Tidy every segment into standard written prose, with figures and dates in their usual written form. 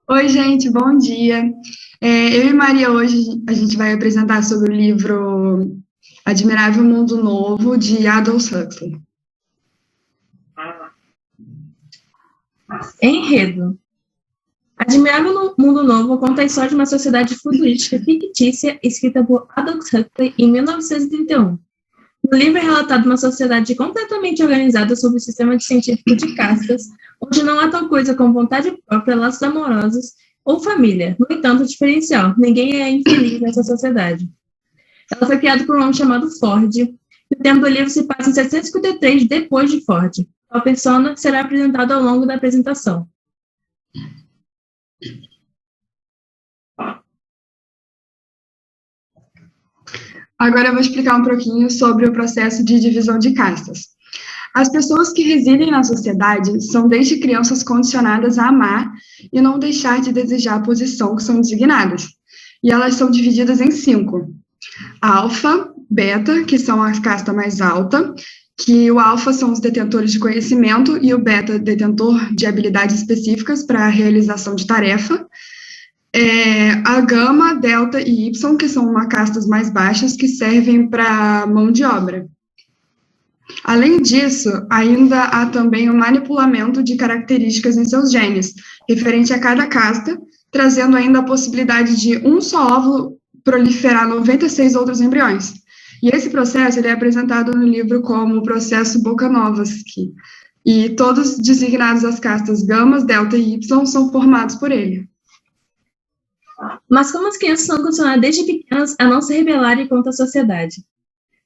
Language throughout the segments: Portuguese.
Oi, gente, bom dia. Eu e Maria, hoje a gente vai apresentar sobre o livro Admirável Mundo Novo, de Aldous Huxley. Enredo. Admirável Mundo Novo conta a história de uma sociedade futurística fictícia escrita por Aldous Huxley em 1931. No livro é relatado uma sociedade completamente organizada sob o sistema científico de castas, onde não há tal coisa como vontade própria, laços amorosos ou família. No entanto, o diferencial, ninguém é infeliz nessa sociedade. Ela foi criada por um homem chamado Ford, e o tempo do livro se passa em 753 depois de Ford. A persona será apresentada ao longo da apresentação. Agora eu vou explicar um pouquinho sobre o processo de divisão de castas. As pessoas que residem na sociedade são desde crianças condicionadas a amar e não deixar de desejar a posição que são designadas. E elas são divididas em 5. Alfa, beta, que são a casta mais alta, que o alfa são os detentores de conhecimento e o beta, detentor de habilidades específicas para a realização de tarefa. A gama, delta e y, que são uma castas mais baixas, que servem para mão de obra. Além disso, ainda há também o manipulamento de características em seus genes, referente a cada casta, trazendo ainda a possibilidade de um só óvulo proliferar 96 outros embriões. E esse processo ele é apresentado no livro como o processo Bokanovsky, e todos designados às castas gamas, delta e y são formados por ele. Mas como as crianças são condicionadas desde pequenas a não se rebelarem contra a sociedade?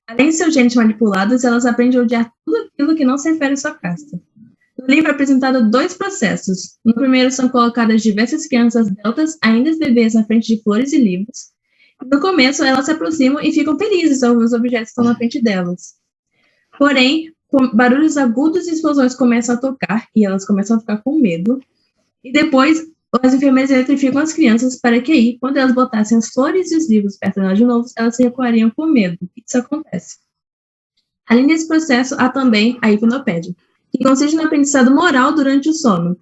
Além de seus genes manipulados, elas aprendem a odiar tudo aquilo que não se refere à sua casta. No livro é apresentado 2 processos. No primeiro são colocadas diversas crianças deltas, ainda bebês, na frente de flores e livros. No começo, elas se aproximam e ficam felizes ao ver os objetos que estão na frente delas. Porém, barulhos agudos e explosões começam a tocar e elas começam a ficar com medo. E depois, as enfermeiras eletrificam as crianças para que aí, quando elas botassem as flores e os livros perto delas de novo, elas se recuariam com medo. Isso acontece. Além desse processo, há também a hipnopédia, que consiste no aprendizado moral durante o sono.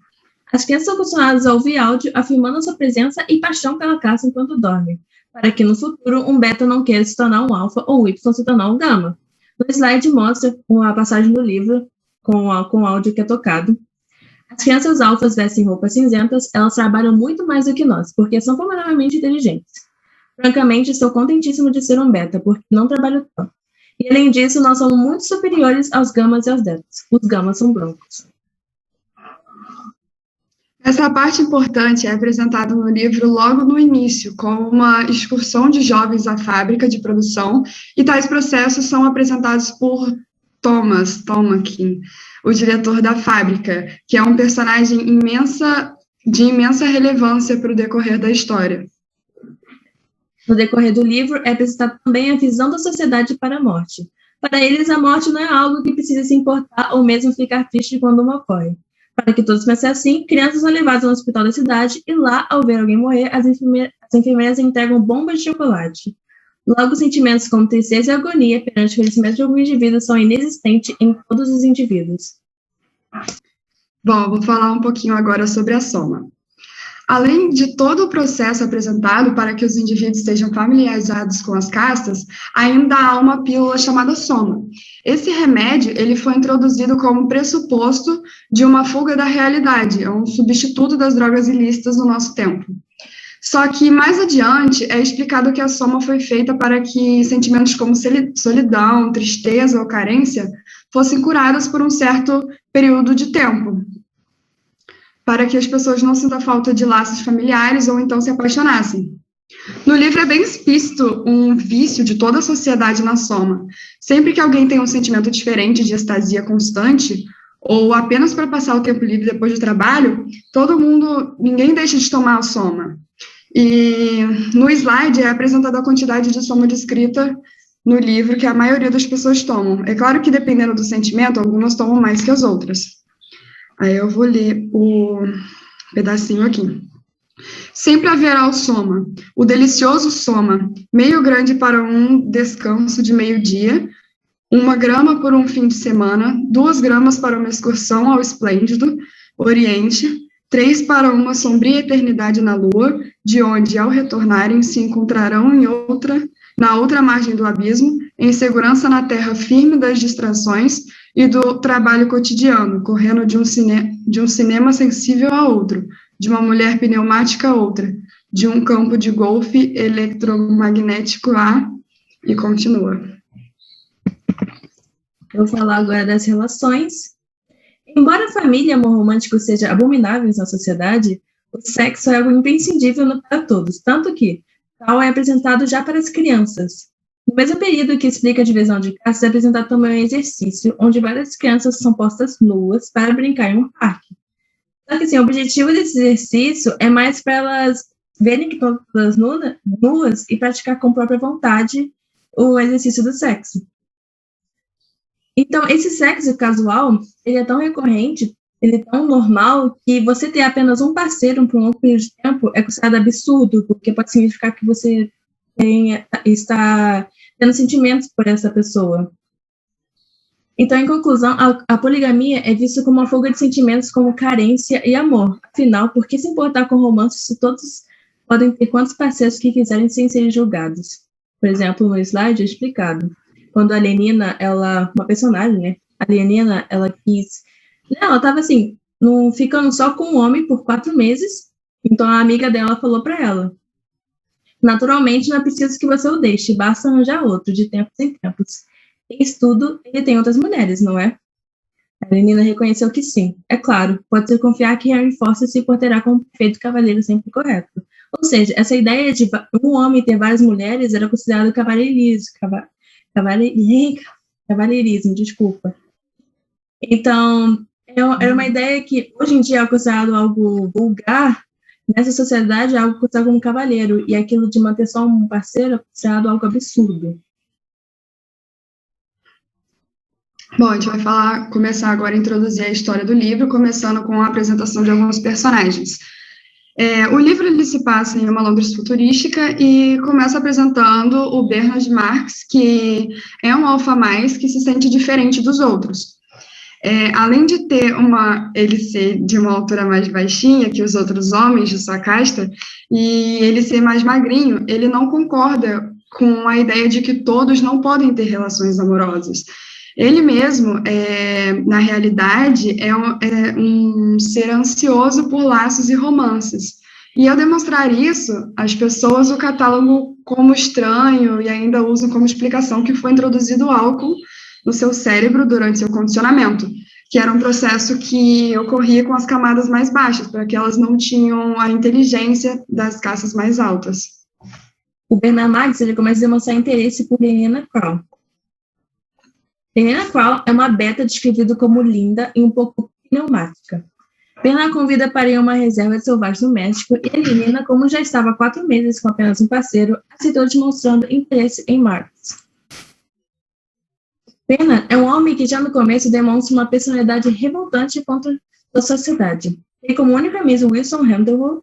As crianças são acostumadas a ouvir áudio afirmando a sua presença e paixão pela caça enquanto dormem, para que no futuro um beta não queira se tornar um alfa ou o y se tornar um gama. No slide mostra uma passagem do livro com o áudio que é tocado. As crianças alfas vestem roupas cinzentas, elas trabalham muito mais do que nós, porque são formavelmente inteligentes. Francamente, estou contentíssimo de ser um beta, porque não trabalho tanto. E além disso, nós somos muito superiores aos gamas e aos deltas. Os gamas são brancos. Essa parte importante é apresentada no livro logo no início, como uma excursão de jovens à fábrica de produção, e tais processos são apresentados por Thomas Tomakin, o diretor da fábrica, que é um personagem de imensa relevância para o decorrer da história. No decorrer do livro, é apresentada também a visão da sociedade para a morte. Para eles, a morte não é algo que precisa se importar ou mesmo ficar triste quando uma ocorre. Para que todos pensem assim, crianças são levadas ao hospital da cidade e lá, ao ver alguém morrer, as enfermeiras entregam bombas de chocolate. Logo, sentimentos como tristeza e agonia perante o falecimento de algum indivíduo são inexistentes em todos os indivíduos. Bom, vou falar um pouquinho agora sobre a soma. Além de todo o processo apresentado para que os indivíduos sejam familiarizados com as castas, ainda há uma pílula chamada soma. Esse remédio ele foi introduzido como pressuposto de uma fuga da realidade, é um substituto das drogas ilícitas no nosso tempo. Só que, mais adiante, é explicado que a soma foi feita para que sentimentos como solidão, tristeza ou carência fossem curados por um certo período de tempo, para que as pessoas não sintam falta de laços familiares ou então se apaixonassem. No livro é bem explícito um vício de toda a sociedade na soma. Sempre que alguém tem um sentimento diferente de extasia constante, ou apenas para passar o tempo livre depois do trabalho, ninguém deixa de tomar a soma. E no slide é apresentada a quantidade de soma descrita no livro que a maioria das pessoas tomam. É claro que dependendo do sentimento, algumas tomam mais que as outras. Aí eu vou ler o pedacinho aqui. Sempre haverá o soma, o delicioso soma, meio grande para um descanso de meio-dia, 1 grama por um fim de semana, 2 gramas para uma excursão ao esplêndido Oriente, 3 para uma sombria eternidade na lua, de onde, ao retornarem, se encontrarão na outra margem do abismo, em segurança na terra firme das distrações e do trabalho cotidiano, correndo de um cinema sensível a outro, de uma mulher pneumática a outra, de um campo de golfe eletromagnético a... e continua. Eu vou falar agora das relações. Embora a família e amor romântico sejam abomináveis na sociedade, o sexo é algo imprescindível para todos, tanto que tal é apresentado já para as crianças. No mesmo período que explica a divisão de castas, é apresentado também um exercício, onde várias crianças são postas nuas para brincar em um parque. Só que, assim, o objetivo desse exercício é mais para elas verem que estão todas nuas e praticar com própria vontade o exercício do sexo. Então, esse sexo casual, ele é tão recorrente, ele é tão normal, que você ter apenas um parceiro por um longo período de tempo é considerado absurdo, porque pode significar que você está tendo sentimentos por essa pessoa. Então, em conclusão, a poligamia é vista como uma fuga de sentimentos como carência e amor. Afinal, por que se importar com romance se todos podem ter quantos parceiros que quiserem sem serem julgados? Por exemplo, no slide é explicado. Quando a Lenina, uma personagem, né? A Lenina, ela estava assim, ficando só com um homem por 4 meses, então a amiga dela falou para ela: naturalmente, não é preciso que você o deixe, basta arranjar outro, de tempos em tempos. Em estudo, ele tem outras mulheres, não é? A Lenina reconheceu que sim. É claro, pode-se confiar que Henry Foster se portará como um perfeito cavaleiro sempre correto. Ou seja, essa ideia de um homem ter várias mulheres era considerado cavalheirismo, desculpa. Então, era uma ideia que hoje em dia é considerado algo vulgar, nessa sociedade é algo considerado como cavaleiro, e aquilo de manter só um parceiro é considerado algo absurdo. Bom, a gente vai começar agora a introduzir a história do livro, começando com a apresentação de alguns personagens. O livro ele se passa em uma Londres futurística e começa apresentando o Bernard Marx, que é um alfa mais que se sente diferente dos outros. Além de ele ser de uma altura mais baixinha que os outros homens de sua casta, e ele ser mais magrinho, ele não concorda com a ideia de que todos não podem ter relações amorosas. Ele mesmo, na realidade, é um ser ansioso por laços e romances. E ao demonstrar isso, as pessoas o catalogam como estranho e ainda usam como explicação que foi introduzido álcool no seu cérebro durante seu condicionamento, que era um processo que ocorria com as camadas mais baixas, porque elas não tinham a inteligência das castas mais altas. O Bernard Marx ele começa a demonstrar interesse por Helena Crow. Helena Crow é uma beta descrevida como linda e um pouco pneumática. Bernard convida para ir a uma reserva selvagem no México e Helena, como já estava há 4 meses com apenas um parceiro, aceitou demonstrando interesse em Marx. Bernard é um homem que já no começo demonstra uma personalidade revoltante contra a sociedade. E como único amigo Wilson Handelwood,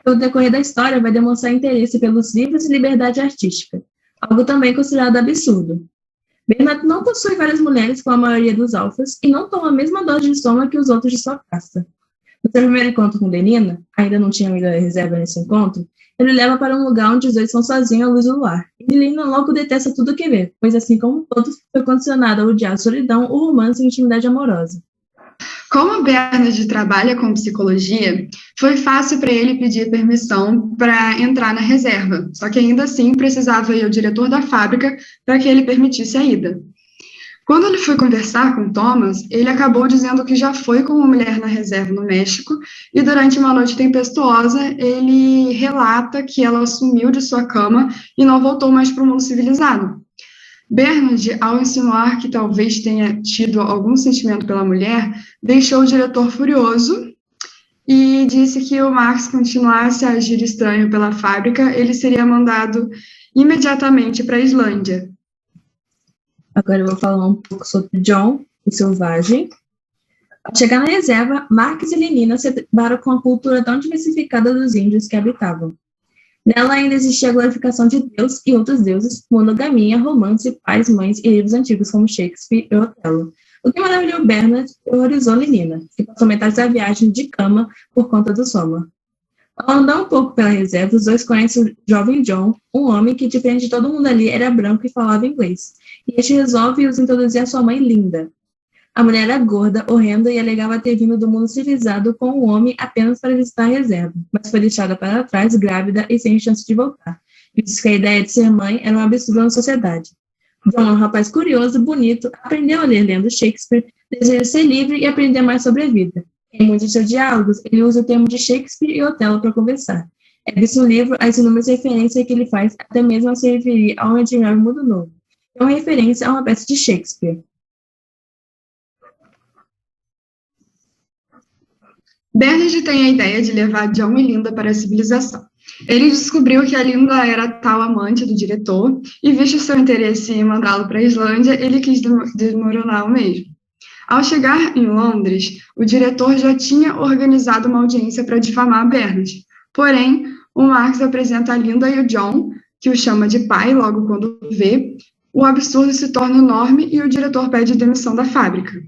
no decorrer da história vai demonstrar interesse pelos livros e liberdade artística, algo também considerado absurdo. Bernard não possui várias mulheres como a maioria dos alfas e não toma a mesma dose de estômago que os outros de sua casta. No seu primeiro encontro com Lenina, ainda não tinha amiga reserva nesse encontro, ele leva para um lugar onde os dois são sozinhos à luz do luar. E Lenina logo detesta tudo que vê, pois assim como todos, foi condicionado a odiar a solidão, o romance e a intimidade amorosa. Como Bernard trabalha com psicologia, foi fácil para ele pedir permissão para entrar na reserva, só que ainda assim precisava ir ao diretor da fábrica para que ele permitisse a ida. Quando ele foi conversar com Thomas, ele acabou dizendo que já foi com uma mulher na reserva no México e durante uma noite tempestuosa ele relata que ela sumiu de sua cama e não voltou mais para o mundo civilizado. Bernard, ao insinuar que talvez tenha tido algum sentimento pela mulher, deixou o diretor furioso e disse que o Marx continuasse a agir estranho pela fábrica, ele seria mandado imediatamente para a Islândia. Agora eu vou falar um pouco sobre John, o selvagem. Ao chegar na reserva, Marx e Lenina se deparam com a cultura tão diversificada dos índios que habitavam. Nela ainda existia a glorificação de Deus e outros deuses, monogamia, romance, pais, mães e livros antigos como Shakespeare e Otelo. O que maravilhou Bernard e horrorizou Lenina, que passou metade da viagem de cama por conta do Soma. Ao andar um pouco pela reserva, os dois conhecem o jovem John, um homem que, diferente de todo mundo ali, era branco e falava inglês. E este resolve os introduzir à sua mãe Linda. A mulher era gorda, horrenda e alegava ter vindo do mundo civilizado com o homem apenas para visitar a reserva, mas foi deixada para trás, grávida e sem chance de voltar. Visto que a ideia de ser mãe era um absurdo na sociedade. John é um rapaz curioso, bonito, aprendeu a ler lendo Shakespeare, deseja ser livre e aprender mais sobre a vida. Em muitos de seus diálogos, ele usa o termo de Shakespeare e Otelo para conversar. É visto no livro as inúmeras referências que ele faz, até mesmo a se referir ao admirável Mundo Novo. É uma referência a uma peça de Shakespeare. Bernard tem a ideia de levar John e Linda para a civilização. Ele descobriu que a Linda era tal amante do diretor, e visto seu interesse em mandá-lo para a Islândia, ele quis desmoronar o mesmo. Ao chegar em Londres, o diretor já tinha organizado uma audiência para difamar Bernard. Porém, o Marx apresenta a Linda e o John, que o chama de pai logo quando vê. O absurdo se torna enorme e o diretor pede demissão da fábrica.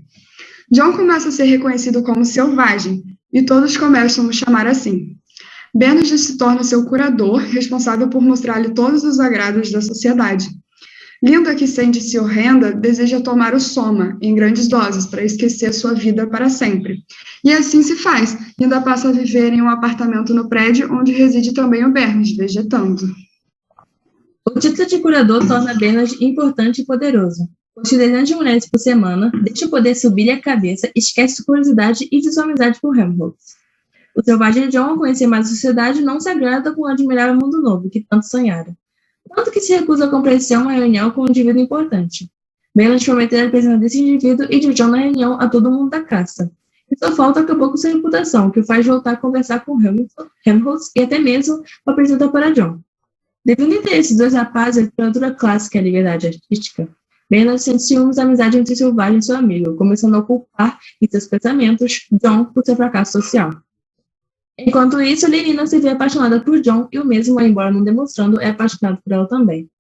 John começa a ser reconhecido como selvagem, e todos começam a o chamar assim. Bernard se torna seu curador, responsável por mostrar-lhe todos os agrados da sociedade. Linda, que sente-se horrenda, deseja tomar o Soma, em grandes doses, para esquecer sua vida para sempre. E assim se faz. Linda passa a viver em um apartamento no prédio, onde reside também o Bernard, vegetando. O título de curador torna Bernard importante e poderoso. Possui dezenas de mulheres por semana, deixa o poder subir a cabeça, esquece sua curiosidade e de sua amizade por Helmholtz. O selvagem John, ao conhecer mais a sociedade, não se agrada com o admirável mundo novo, que tanto sonhara. Tanto que se recusa a comparecer a uma reunião com um indivíduo importante. Bernard prometeu a presença desse indivíduo e de John na reunião a todo mundo da caça. E só falta acabou com sua reputação, que o faz voltar a conversar com Helmholtz e até mesmo o apresenta para John. Devido ao interesse dos dois rapazes, a literatura clássica e a liberdade artística, Bernard sente ciúmes da amizade entre o selvagem e seu amigo, começando a culpar em seus pensamentos John por seu fracasso social. Enquanto isso, Lenina se vê apaixonada por John e o mesmo, embora não demonstrando, é apaixonado por ela também.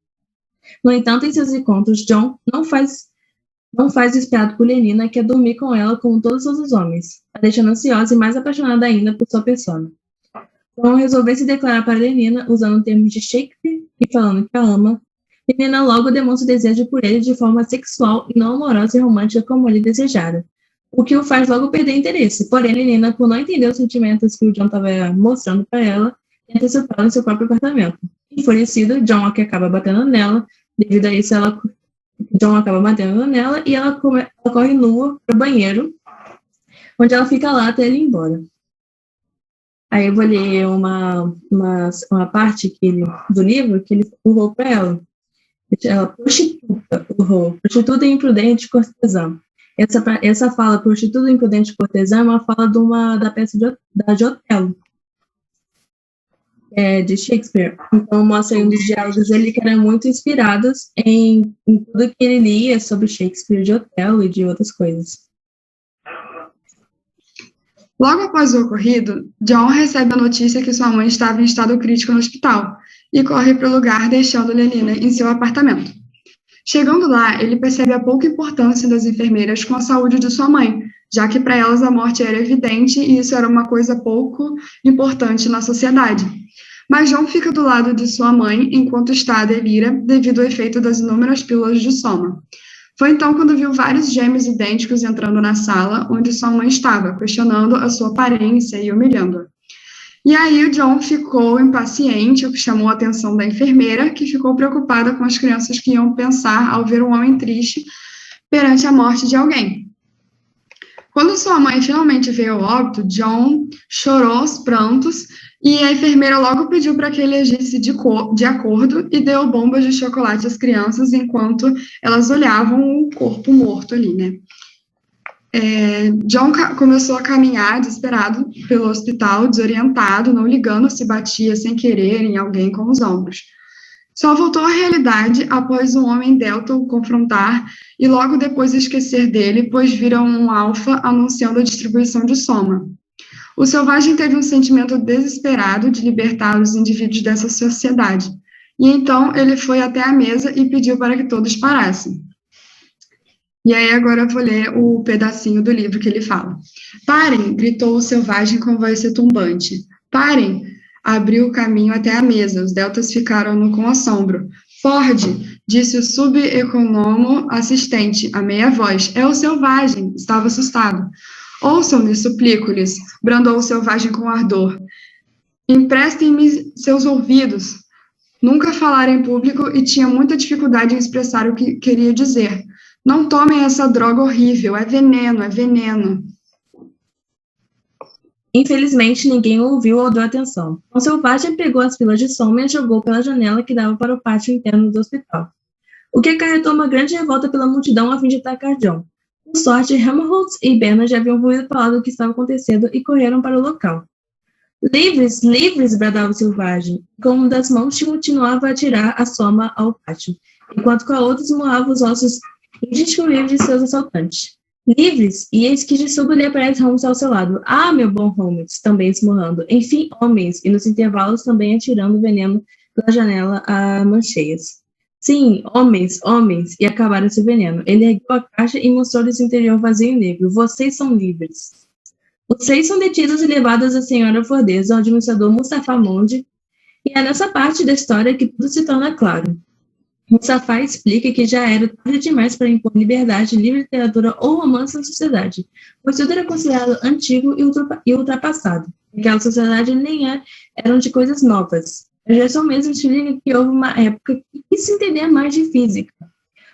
No entanto, em seus encontros, John não faz o esperado por Lenina, que é dormir com ela como todos os outros homens, a deixando ansiosa e mais apaixonada ainda por sua persona. John resolveu se declarar para Lenina usando termos de Shakespeare e falando que a ama. Lenina logo demonstra o desejo por ele de forma sexual e não amorosa e romântica como ele desejara, o que o faz logo perder interesse. Porém, Lenina, por não entender os sentimentos que o John estava mostrando para ela, tenta separá-la em seu próprio apartamento. Enfurecido, John é que acaba batendo nela. Devido a isso, John acaba batendo nela e ela corre nua para o banheiro, onde ela fica lá até ele ir embora. Aí eu vou ler uma parte do livro que ele urrou para ela. Ela, prostituta e imprudente cortesã. Essa fala, prostituta, imprudente cortesã, é uma fala da peça de Otelo, de Shakespeare. Então, mostra aí um dos diálogos dele que eram muito inspirados em tudo que ele lia sobre Shakespeare, de Otelo e de outras coisas. Logo após o ocorrido, John recebe a notícia que sua mãe estava em estado crítico no hospital e corre para o lugar, deixando Lenina em seu apartamento. Chegando lá, ele percebe a pouca importância das enfermeiras com a saúde de sua mãe, já que para elas a morte era evidente e isso era uma coisa pouco importante na sociedade. Mas John fica do lado de sua mãe enquanto está a delira devido ao efeito das inúmeras pílulas de Soma. Foi então quando viu vários gêmeos idênticos entrando na sala onde sua mãe estava, questionando a sua aparência e humilhando-a. E aí o John ficou impaciente, o que chamou a atenção da enfermeira, que ficou preocupada com as crianças que iam pensar ao ver um homem triste perante a morte de alguém. Quando sua mãe finalmente veio ao óbito, John chorou aos prantos e a enfermeira logo pediu para que ele agisse de acordo e deu bombas de chocolate às crianças enquanto elas olhavam o corpo morto ali, né? John começou a caminhar desesperado pelo hospital, desorientado, não ligando se batia sem querer em alguém com os ombros. Só voltou à realidade após um homem delta o confrontar e logo depois esquecer dele, pois viram um alfa anunciando a distribuição de Soma. O selvagem teve um sentimento desesperado de libertar os indivíduos dessa sociedade, e então ele foi até a mesa e pediu para que todos parassem. E aí agora eu vou ler o pedacinho do livro que ele fala. Parem, gritou o selvagem com voz retumbante. Parem! Abriu o caminho até a mesa. Os deltas ficaram com assombro. Ford, disse o subeconomo assistente, a meia voz. É o selvagem. Estava assustado. Ouçam-me, suplico-lhes, brandou o selvagem com ardor. Emprestem-me seus ouvidos. Nunca falara em público e tinha muita dificuldade em expressar o que queria dizer. Não tomem essa droga horrível, é veneno, é veneno. Infelizmente, ninguém o ouviu ou deu atenção. O selvagem pegou as pilas de soma e as jogou pela janela que dava para o pátio interno do hospital, o que acarretou uma grande revolta pela multidão a fim de atacar John. Por sorte, Helmholtz e Bernard já haviam ouvido falar do que estava acontecendo e correram para o local. Livres, livres, bradava o selvagem, com uma das mãos continuava a atirar a soma ao pátio, enquanto com a outra esmurrava os ossos indiscutíveis de seus assaltantes. Livres, e eis que de súbito lhe aparece Holmes ao seu lado. Ah, meu bom Holmes, também esmurrando. Enfim, homens, e nos intervalos também atirando veneno pela janela a mancheias. Sim, homens, homens, e acabaram esse veneno. Ele ergueu a caixa e mostrou-lhes o interior vazio e negro. Vocês são livres. Os 6 são detidos e levados à senhora Fordesa, ao administrador Mustafa Monde, e é nessa parte da história que tudo se torna claro. Mustafa explica que já era tarde demais para impor liberdade, livre literatura ou romance na sociedade, pois tudo era considerado antigo e ultrapassado. Aquela sociedade nem eram de coisas novas. A Gerson mesmo explica que houve uma época que quis se entender mais de física,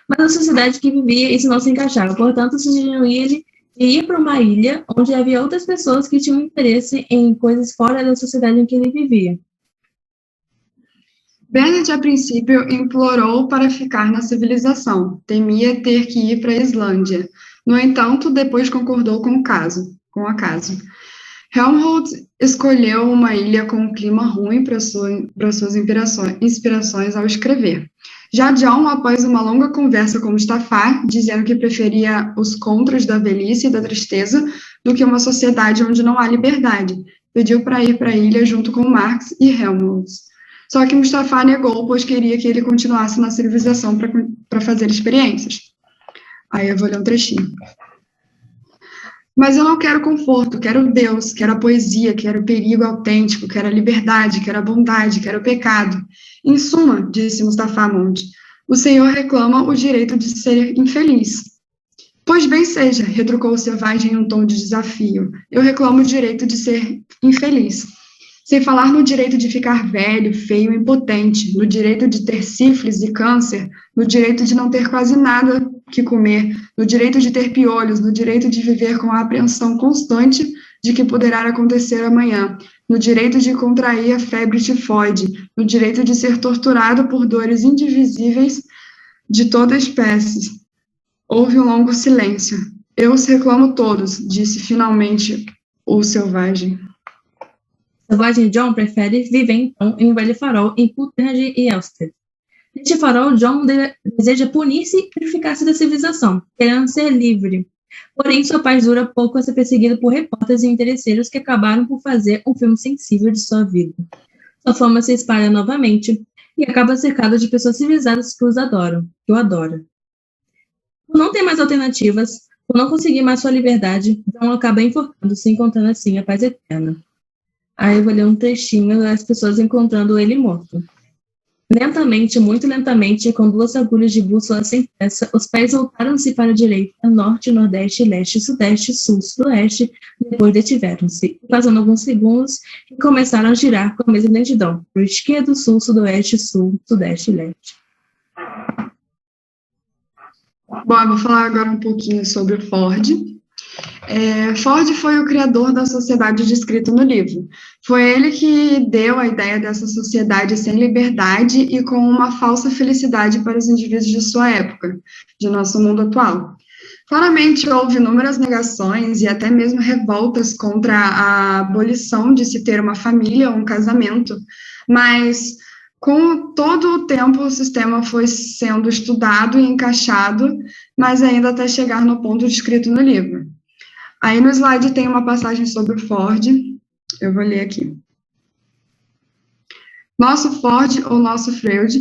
mas na sociedade que vivia isso não se encaixava, portanto sugeriram ele ir para uma ilha onde havia outras pessoas que tinham interesse em coisas fora da sociedade em que ele vivia. Bennett, a princípio, implorou para ficar na civilização. Temia ter que ir para a Islândia. No entanto, depois concordou com o acaso. Helmholtz escolheu uma ilha com um clima ruim para suas inspirações ao escrever. Já John, após uma longa conversa com Mustafa, dizendo que preferia os contras da velhice e da tristeza do que uma sociedade onde não há liberdade, pediu para ir para a ilha junto com Marx e Helmholtz. Só que Mustafa negou, pois queria que ele continuasse na civilização para fazer experiências. Aí eu vou ler um trechinho. Mas eu não quero conforto, quero Deus, quero a poesia, quero o perigo autêntico, quero a liberdade, quero a bondade, quero o pecado. Em suma, disse Mustafa Monde, o senhor reclama o direito de ser infeliz. Pois bem seja, retrucou o selvagem em um tom de desafio, eu reclamo o direito de ser infeliz. Sem falar no direito de ficar velho, feio e impotente, no direito de ter sífilis e câncer, no direito de não ter quase nada que comer, no direito de ter piolhos, no direito de viver com a apreensão constante de que poderá acontecer amanhã, no direito de contrair a febre tifoide, no direito de ser torturado por dores indivisíveis de toda espécie. Houve um longo silêncio. Eu os reclamo todos, disse finalmente o selvagem. O selvagem John prefere viver, então, em um velho farol em Coutringe e Elstead. Neste farol, John deseja punir-se e purificar-se da civilização, querendo ser livre. Porém, sua paz dura pouco a ser perseguido por repórteres e interesseiros que acabaram por fazer um filme sensível de sua vida. Sua fama se espalha novamente e acaba cercado de pessoas civilizadas que o adoram. Por não ter mais alternativas, por não conseguir mais sua liberdade, John acaba enforcando-se, encontrando assim a paz eterna. Aí eu vou ler um trechinho das pessoas encontrando ele morto. Lentamente, muito lentamente, com 2 agulhas de bússola sem peça, os pés voltaram-se para a direita, norte, nordeste, leste, sudeste, sul, sudoeste, depois detiveram-se, passando alguns segundos, e começaram a girar com a mesma lentidão, para o esquerdo, sul, sudoeste, sul, sudeste e leste. Bom, eu vou falar agora um pouquinho sobre o Ford. Ford foi o criador da sociedade descrita no livro. Foi ele que deu a ideia dessa sociedade sem liberdade e com uma falsa felicidade para os indivíduos de sua época, de nosso mundo atual. Claramente houve inúmeras negações e até mesmo revoltas contra a abolição de se ter uma família ou um casamento, mas com todo o tempo o sistema foi sendo estudado e encaixado, mas ainda até chegar no ponto descrito no livro. Aí no slide tem uma passagem sobre o Ford, eu vou ler aqui. Nosso Ford ou nosso Freud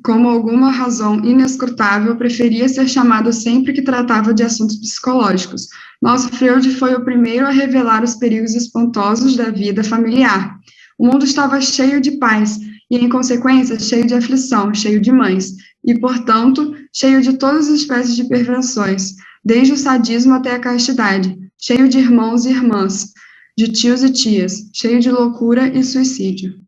como alguma razão inescrutável, preferia ser chamado sempre que tratava de assuntos psicológicos. Nosso Freud foi o primeiro a revelar os perigos espantosos da vida familiar. O mundo estava cheio de pais, e, em consequência, cheio de aflição, cheio de mães, e, portanto, cheio de todas as espécies de perversões, desde o sadismo até a castidade, cheio de irmãos e irmãs, de tios e tias, cheio de loucura e suicídio.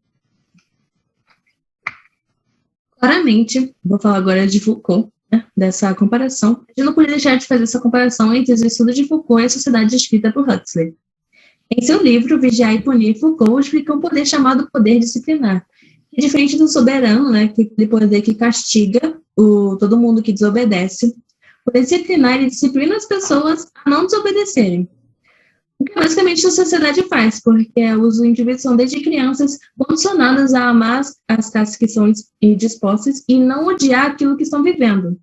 Claramente, vou falar agora de Foucault, né, dessa comparação. A gente não podia deixar de fazer essa comparação entre os estudos de Foucault e a sociedade descrita por Huxley. Em seu livro, Vigiar e Punir, Foucault explica um poder chamado poder disciplinar, que é diferente do soberano, né, que é aquele poder que castiga todo mundo que desobedece. O poder disciplinar, ele disciplina as pessoas a não desobedecerem. O que basicamente a sociedade faz, porque os indivíduos são desde crianças condicionados a amar as castas que são dispostas e não odiar aquilo que estão vivendo.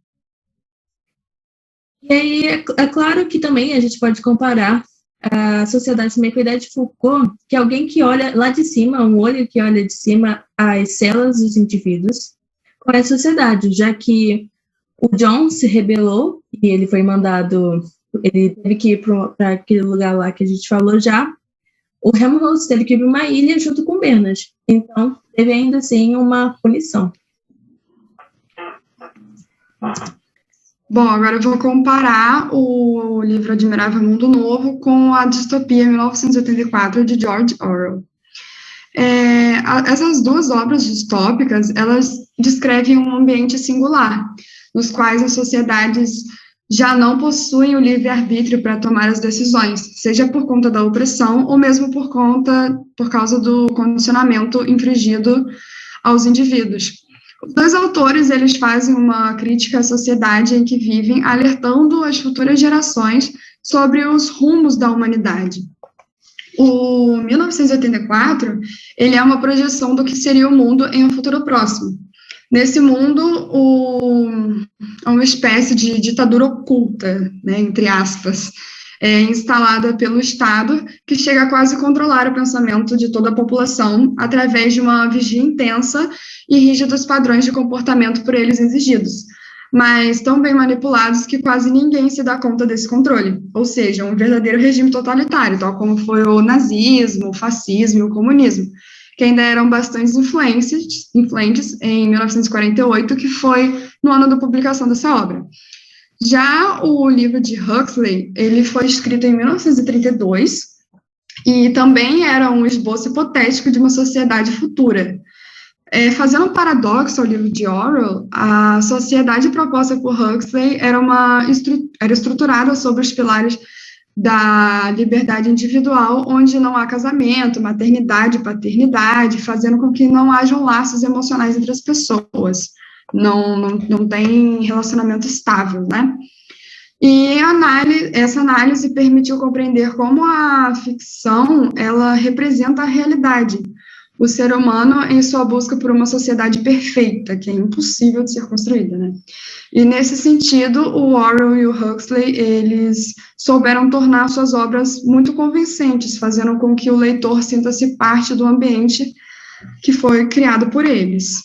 E aí é claro que também a gente pode comparar a sociedade com a ideia de Foucault, que é alguém que olha lá de cima, um olho que olha de cima as células dos indivíduos, com a sociedade, já que o John se rebelou e ele foi mandado... Ele teve que ir para aquele lugar lá que a gente falou já. O Helmholtz teve que ir para uma ilha junto com Bernard. Então, teve ainda assim uma punição. Bom, agora eu vou comparar o livro Admirável Mundo Novo com a distopia 1984 de George Orwell. Essas duas obras distópicas, elas descrevem um ambiente singular, nos quais as sociedades já não possuem o livre-arbítrio para tomar as decisões, seja por conta da opressão ou mesmo por causa do condicionamento infligido aos indivíduos. Os dois autores, eles fazem uma crítica à sociedade em que vivem, alertando as futuras gerações sobre os rumos da humanidade. O 1984, ele é uma projeção do que seria o mundo em um futuro próximo. Nesse mundo, uma espécie de ditadura oculta, né, entre aspas, instalada pelo Estado, que chega a quase controlar o pensamento de toda a população através de uma vigia intensa e rígidos padrões de comportamento por eles exigidos, mas tão bem manipulados que quase ninguém se dá conta desse controle, ou seja, um verdadeiro regime totalitário, tal como foi o nazismo, o fascismo e o comunismo, que ainda eram bastante influentes em 1948, que foi no ano da publicação dessa obra. Já o livro de Huxley, ele foi escrito em 1932, e também era um esboço hipotético de uma sociedade futura. Fazendo um paradoxo ao livro de Orwell, a sociedade proposta por Huxley era estruturada sobre os pilares da liberdade individual, onde não há casamento, maternidade, paternidade, fazendo com que não hajam laços emocionais entre as pessoas, não tem relacionamento estável, né? E essa análise permitiu compreender como a ficção, ela representa a realidade, o ser humano em sua busca por uma sociedade perfeita, que é impossível de ser construída, né? E, nesse sentido, o Orwell e o Huxley, eles souberam tornar suas obras muito convincentes, fazendo com que o leitor sinta-se parte do ambiente que foi criado por eles.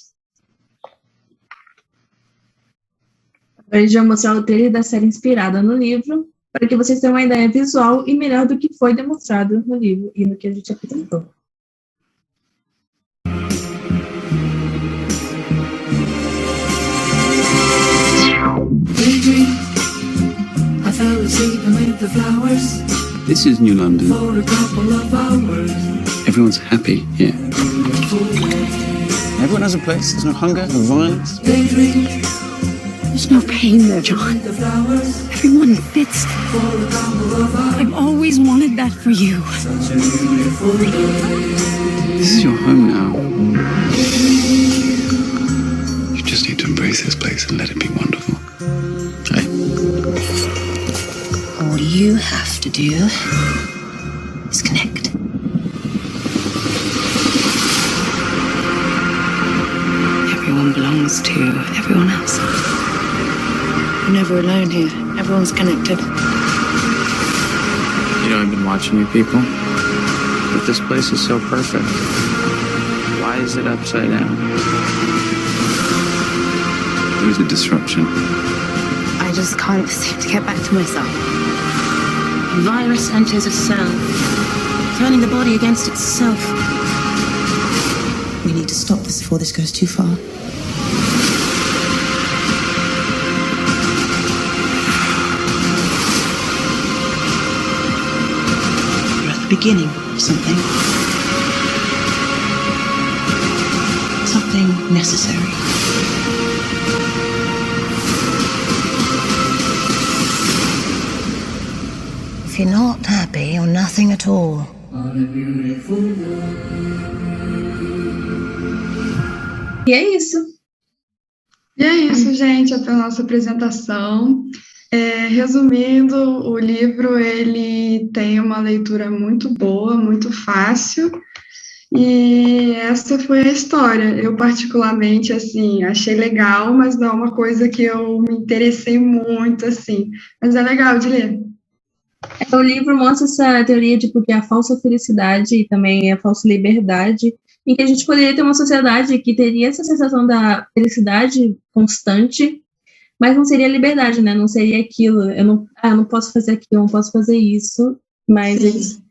Agora a gente vai mostrar o trailer da série inspirada no livro, para que vocês tenham uma ideia visual e melhor do que foi demonstrado no livro e no que a gente apresentou. I fell asleep amid the flowers. This is New London. For a couple of hours. Everyone's happy here. Everyone has a place. There's no hunger, no violence. There's no pain there, John. Everyone fits. I've always wanted that for you. This is your home now. You just need to embrace this place and let it be wonderful. Hey. All you have to do is connect. Everyone belongs to everyone else. You're never alone here. Everyone's connected. You know, I've been watching you people. But this place is so perfect. Why is it upside down? There is a disruption. I just can't seem to get back to myself. A virus enters a cell, turning the body against itself. We need to stop this before this goes too far. We're at the beginning of something. Something necessary. If you're not happy, you're nothing at all. E é isso. E é isso, gente, até a nossa apresentação. Resumindo, o livro ele tem uma leitura muito boa, muito fácil, e essa foi a história. Eu particularmente, assim, achei legal, mas não é uma coisa que eu me interessei muito, assim, mas é legal de ler. O livro mostra essa teoria de porque a falsa felicidade e também a falsa liberdade, em que a gente poderia ter uma sociedade que teria essa sensação da felicidade constante, mas não seria liberdade, né? Não seria aquilo. Eu não posso fazer aquilo, eu não posso fazer isso, mas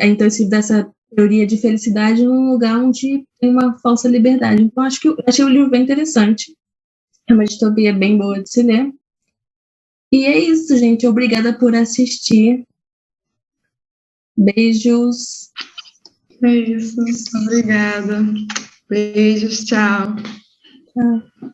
então dessa teoria de felicidade num lugar onde tem uma falsa liberdade. Então achei o livro bem interessante. É uma distopia bem boa de se ler. E é isso, gente. Obrigada por assistir. Beijos. É isso. Obrigada. Beijos, tchau. Tchau.